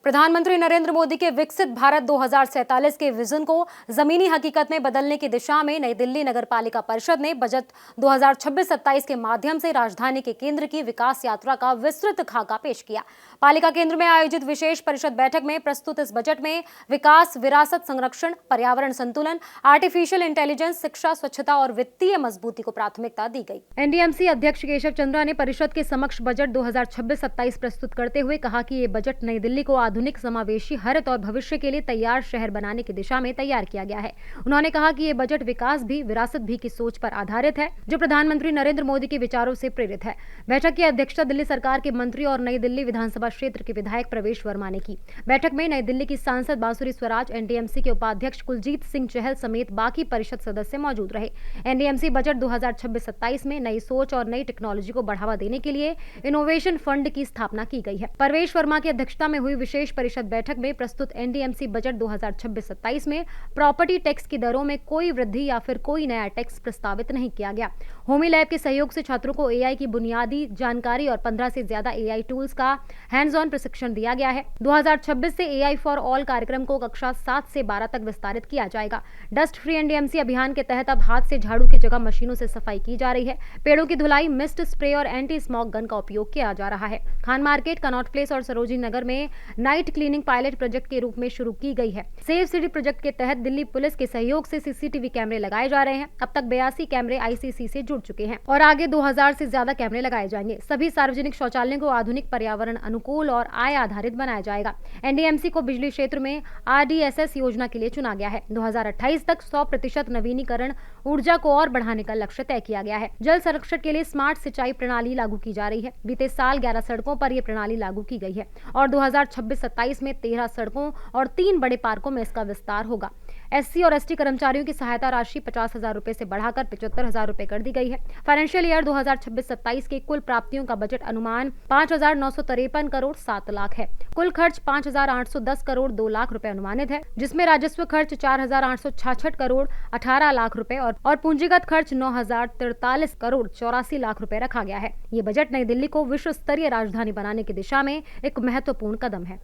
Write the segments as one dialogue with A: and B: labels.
A: प्रधानमंत्री नरेंद्र मोदी के विकसित भारत 2047 के विजन को जमीनी हकीकत में बदलने की दिशा में नई दिल्ली नगर पालिका परिषद ने बजट 2026-27 के माध्यम से राजधानी के केंद्र की विकास यात्रा का विस्तृत खाका पेश किया। पालिका केंद्र में आयोजित विशेष परिषद बैठक में प्रस्तुत इस बजट में विकास, विरासत संरक्षण, पर्यावरण संतुलन, आर्टिफिशियल इंटेलिजेंस, शिक्षा, स्वच्छता और वित्तीय मजबूती को प्राथमिकता दी गई। एनडीएमसी अध्यक्ष केशव चंद्रा ने परिषद के समक्ष बजट 2026-27 प्रस्तुत करते हुए कहा कि ये बजट नई दिल्ली को आधुनिक, समावेशी, हरित और भविष्य के लिए तैयार शहर बनाने की दिशा में तैयार किया गया है। उन्होंने कहा कि ये बजट विकास भी, विरासत भी की सोच पर आधारित है, जो प्रधानमंत्री नरेंद्र मोदी के विचारों से प्रेरित है। बैठक की अध्यक्षता दिल्ली सरकार के मंत्री और नई दिल्ली विधानसभा क्षेत्र के विधायक प्रवेश वर्मा ने की। बैठक में नई दिल्ली की सांसद बांसुरी स्वराज, एनडीएमसी के उपाध्यक्ष कुलजीत सिंह चहल समेत बाकी परिषद सदस्य मौजूद रहे। एनडीएमसी बजट 2026-27 में नई सोच और नई टेक्नोलॉजी को बढ़ावा देने के लिए इनोवेशन फंड की स्थापना की गई है। प्रवेश वर्मा की अध्यक्षता में हुई विशेष परिषद बैठक में प्रस्तुत एनडीएमसी बजट 2026-27 में प्रॉपर्टी टैक्स की दरों में कोई वृद्धि या फिर कोई नया टैक्स प्रस्तावित नहीं किया गया। होमी लैब के सहयोग से छात्रों को एआई की बुनियादी जानकारी और 15 से ज्यादा एआई टूल्स का हैंड्स ऑन प्रशिक्षण दिया गया है। 2026 से एआई फॉर ऑल कार्यक्रम को कक्षा 7 से 12 तक विस्तारित किया जाएगा। डस्ट फ्री एनडीएमसी अभियान के तहत अब हाथ से झाड़ू की जगह मशीनों से सफाई की जा रही है। पेड़ों की धुलाई, मिस्ट स्प्रे और एंटी स्मॉग गन का उपयोग किया जा रहा है। खान मार्केट, कनॉट प्लेस और सरोजिनी नगर में नाइट क्लीनिंग पायलट प्रोजेक्ट के रूप में शुरू की गई है। सेफ सिटी प्रोजेक्ट के तहत दिल्ली पुलिस के सहयोग से सीसीटीवी कैमरे लगाए जा रहे हैं। अब तक 82 कैमरे आईसीसी से जुड़ चुके हैं और आगे 2000 से ज्यादा कैमरे लगाए जाएंगे। सभी सार्वजनिक शौचालयों को आधुनिक, पर्यावरण अनुकूल और आय आधारित बनाया जाएगा। एनडीएमसी को बिजली क्षेत्र में आरडीएसएस योजना के लिए चुना गया है। 2028 तक 100% नवीनीकरण ऊर्जा को और बढ़ाने का लक्ष्य तय किया गया है। जल संरक्षण के लिए स्मार्ट सिंचाई प्रणाली लागू की जा रही है। बीते साल 11 सड़कों पर यह प्रणाली लागू की गई है और 2026-27 में 13 सड़कों और 3 बड़े पार्कों में इसका विस्तार होगा। एससी और एसटी कर्मचारियों की सहायता राशि 50,000 रुपए से बढ़ाकर 75,000 रुपए कर दी गई है। फाइनेंशियल ईयर 2026-27 के कुल प्राप्तियों का बजट अनुमान 5,953 करोड़ 7 लाख है। कुल खर्च 5,810 करोड़ 2 लाख रुपए अनुमानित है, जिसमें राजस्व खर्च 4,866 करोड़ 18 लाख रुपए और पूंजीगत खर्च 9,043 करोड़ 84 लाख रुपए रखा गया है। ये बजट नई दिल्ली को विश्व स्तरीय राजधानी बनाने की दिशा में एक महत्वपूर्ण कदम है।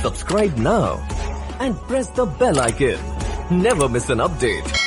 B: Subscribe now and press the bell icon. Never miss an update.